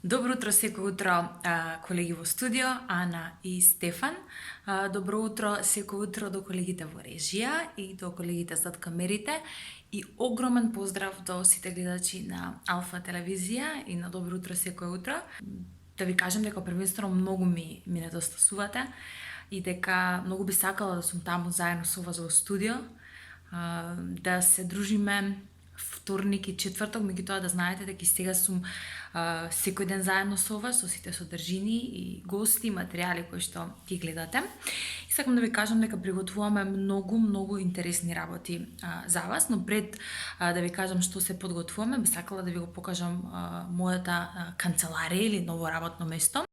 Добро утро секој утро, колеги во студио, Ана и Стефан. Добро утро секој утро до колегите во режија и до колегите зад камерите. И огромен поздрав до сите гледачи на Алфа телевизија и на Добро утро секој утро. Да ви кажам дека првенствено многу ми недостасувате и дека многу би сакала да сум таму заедно со вас во студио, да се дружиме вторник и четврток, меѓутоа да знаете дека и сега сум секој ден заедно со вас, со сите содржини и гости, материјали кои што ги гледате. И сакам да ви кажам дека приготвуваме многу интересни работи за вас, но пред да ви кажам што се подготвуваме, би сакала да ви го покажам мојата канцеларија или ново работно место.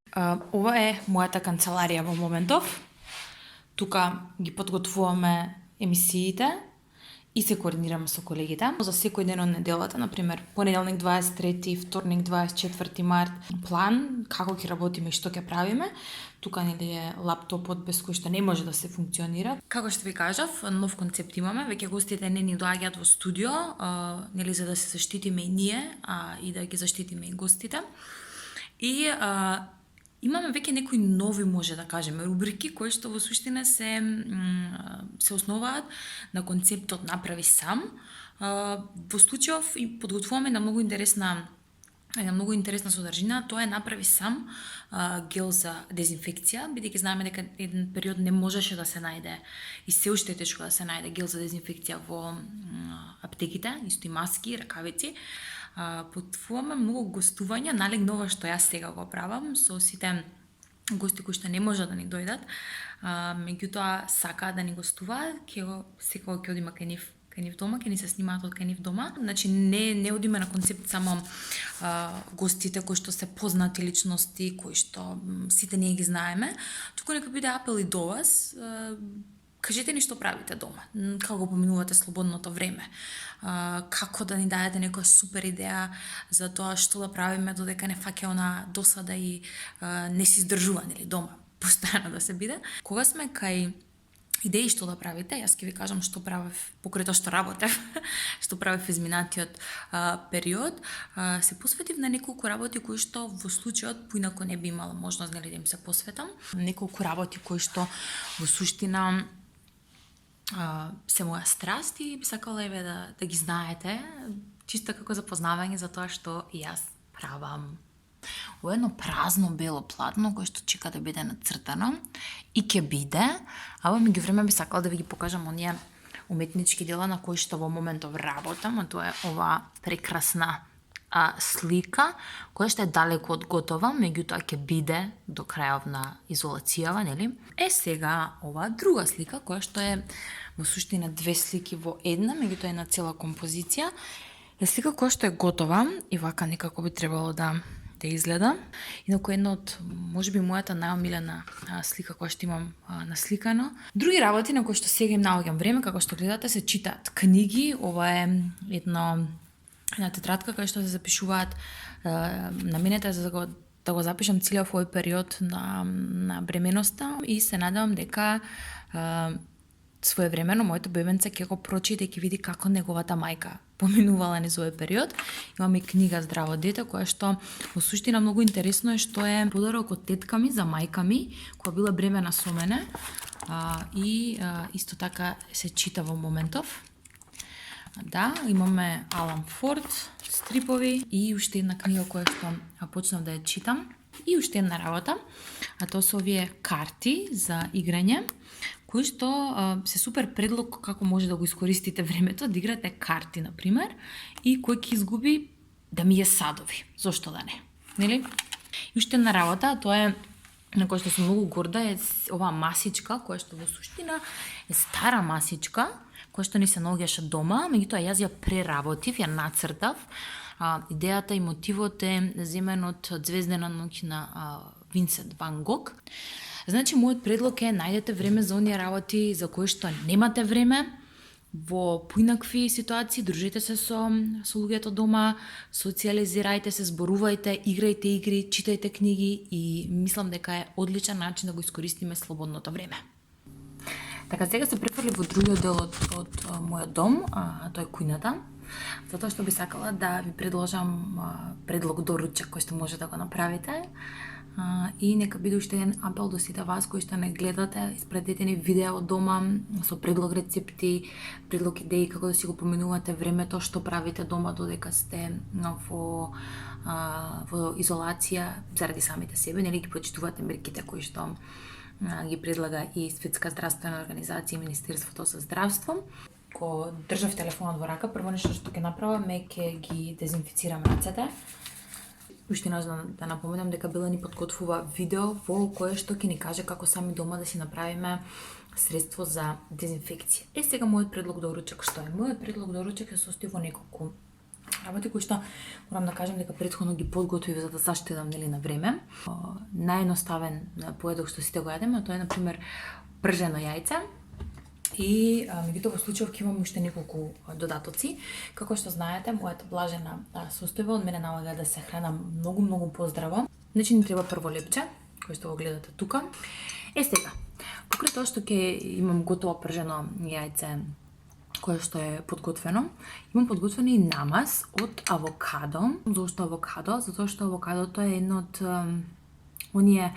Ова е мојата канцеларија во моментов. Тука ги подготвуваме емисиите и се координираме со колегите. За секој ден од неделата, например, понеделник 23, вторник 24 март, план како ќе работиме и што ќе правиме. Тука нели е лаптопот без кој што не може да се функционира. Како што ви кажав, нов концепт имаме, веќе гостите не ни доаѓаат во студио, нели за да се заштитиме и ние, и да ги заштитиме и гостите. И имаме веќе некои нови, може да кажеме, рубрики кои што во суштина се основаат на концептот направи сам. Во случајов и подготвуваме на многу интересна содржина, тоа е направи сам гел за дезинфекција, бидејќи знаеме дека еден период не можеше да се најде и се уште е тешко да се најде гел за дезинфекција во аптеките, исто и маски, ракавици. Подготвуваме многу гостувања, налег на ова што јас сега го правам, со сите гости кои што не можат да ни дојдат, меѓутоа сакаат да ни гостуваат, секој ќе одиме кај нив дома, ќе ни се снимаат од кај нив дома. Значи не одиме на концепт само гостите кои што се познати личности, кои што сите ние ги знаеме, туку нека биде апел и до вас. Кажете ни што правите дома, како го поминувате слободното време, како да ни дадете некоја супер идеја за тоа што да правиме додека не фаќа она досада и не се издржува, нели, дома, постојано да се биде. Кога сме кај идеи што да правите, јас ќе ви кажам што правев покрај тоа што работев, што правев изминатиот период, се посветив на неколку работи кои што во случајот поинако не би имала можност, нели, да им се посветам. Неколку работи кои што во суштина се моја страст и би сакала еве да ги знаете, чисто како запознавање за тоа што јас правам. Ова едно празно бело платно кое што чека да биде нацртано и ќе биде, а во меѓувреме би сакала да ви ги покажам оние уметнички дела на кои што во моментов работам, а тоа е ова прекрасна слика, која што е далеко од готова, меѓутоа ќе биде до крајов на изолацијава, нели? Е сега ова друга слика, која што е во суштина две слики во една, меѓутоа една цела композиција. Е слика која што е готова и вака некако би требало да изгледа. Инаку една од, можеби мојата најомилена слика која што имам насликано. Други работи на кои што сега им наоѓам време, како што гледате, се читаат книги. Ова е една тетрадка кај што се запишуваат намените за да го запишам целиот овој период на бременоста и се надевам дека своевремено моето бебенце ќе го прочита и ќе види како неговата мајка поминувала низ овој период. Имаме и книга Здраво дете, која што во суштина многу интересно е што е подарок од тетка ми за мајка ми, која била бремена со мене, и исто така се чита во моментов. Да, имаме Алан Форд, стрипови и уште една книга која што почнав да ја читам. И уште една работа, а тоа се овие карти за играње, кои што се супер предлог како може да го искористите времето, да играте карти, например, и кој ќе изгуби да мие садови. Зошто да не? Нели? И уште една работа, тоа е на која што сум многу горда, е оваа масичка, која што во суштина е стара масичка, која што ни се наоѓаше дома, меѓутоа јас ја преработив, ја нацртав. Идејата и мотивот е земен од Звездена ноќ на Винсент Ван Гог. Значи, мојот предлог е најдете време за оние работи за кои што немате време, во поинакви ситуации, дружите се со луѓето дома, социализирајте се, зборувајте, играјте игри, читајте книги и мислам дека е одличен начин да го искористиме слободното време. Така, сега се префрлив во другиот дел од мојот дом, тоа е кујната. Затоа што би сакала да ви предложам предлог доручак кој што може да го направите. И нека биде уште еден апел до сите вас кои што не гледате, испратете ни видео од дома со предлог рецепти, предлог идеи како да си го поменувате времето што правите дома додека сте во изолација заради самите себе, нели ги почитувате мерките кои што ги предлага и Светска здравствена организација и Министерството за здравство. Ко држав телефонот во рака, прво нешто што ќе направам е ќе ги дезинфицирам рацете. Уште да напоменам дека Бела ни подготвува видео во кое што ќе ни каже како сами дома да си направиме средство за дезинфекција. Сега мојот предлог доручак што е? Мојот предлог доручак се состои во неколку работи кои што морам да кажам дека претходно ги подготвив за да заштедам нели на време. Наједноставен поедок што сите го јадеме, тоа е на пример пржено јајце. И меѓутоа во случајов ќе имам уште неколку додатоци. Како што знаете, мојата блажена состојба од мене налага да се хранам многу поздраво. Значи ни треба прво лепче, кој што го гледате тука. Сега, покрај тоа што ќе имам готово пржено јајце кое што е подготвено, имам подготвено и намаз од авокадо. Зошто авокадо? Затоа што авокадото е едно од оние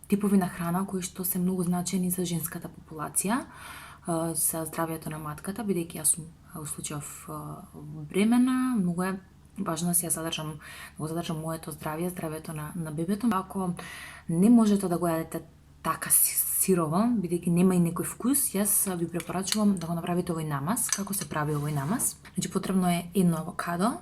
типови на храна кои што се многу значени за женската популација, за здравјето на матката, бидејќи јас сум во случајов бремена, многу е важно да го задржам моето здравје, здравјето на бебето. Ако не можете да го јадете така сирово, бидејќи нема и некој вкус, јас ви препорачувам да го направите овој намаз. Како се прави овој намаз? Значи потребно е едно авокадо,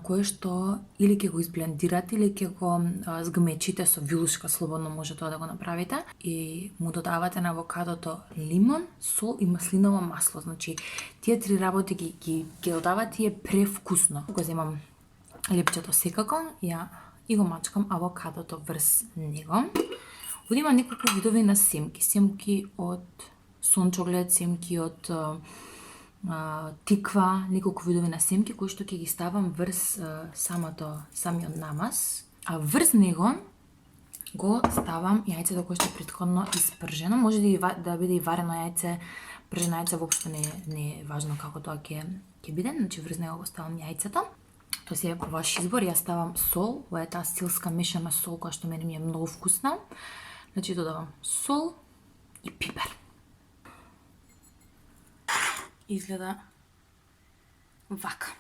кое што или ќе го изблендирате или ќе го згмечите со вилушка, слободно може тоа да го направите, и му додавате на авокадото лимон, сол и маслиново масло. Значи тие три работи ги додавате и е превкусно. Го земам лепчето секако и го мачкам авокадото врз него. Овде има неколку видови на семки. Семки од сончоглед, семки од тиква, неколку видови на семки кои што ќе ги ставам врз самиот намаз, а врз него го ставам јајцето кое што е претходно испржено. Може да биде и варено јајце, пржено јајце, воопшто не е важно како тоа ќе биде, значи врз него го ставам јајцето. Тоа си е по ваш избор. Јас ставам сол, ова е таа стилска мешана сол која што мене ми е многу вкусна. Значи додавам сол и пипер. Изгледа вака.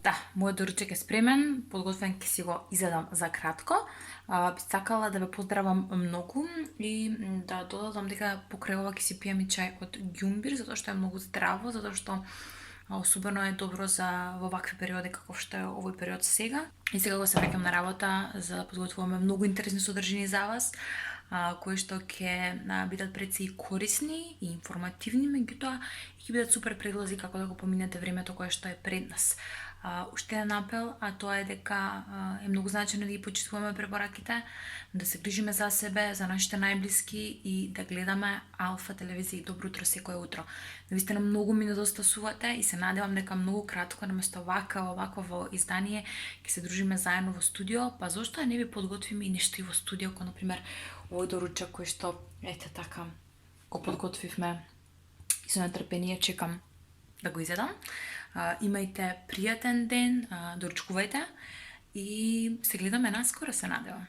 Да, мојот доручек е спремен, подготвен, ќе си го изедам за кратко. Би сакала да ве поздравам многу и да додадам дека покрај ова ќе си пијам и чај од ѓумбир, затоа што е многу здраво, затоа што особено е добро за во вакви периоди каков што е овој период сега. И сега го се враќам на работа за да подготвуваме многу интересни содржини за вас, кои што ќе бидат пред се и корисни и информативни, меѓутоа ќе бидат супер предлози како да го поминете времето кое што е пред нас. Уште еден апел, а тоа е дека е многу значено да ги почитуваме препораките, да се грижиме за себе, за нашите најблиски и да гледаме Алфа телевизија и Добро утро секое утро. Навистина многу ми недостасувате и се надевам дека многу кратко наместо вакво издание ќе се дружиме заедно во студио, па зошто не ви подготвиме и нешто и во студио, како например овој доручак кој што ете така го подготвивме и со нетрпение чекам да го изедам. Имајте пријатен ден, доручкувајте и се гледаме наскоро, се надевам.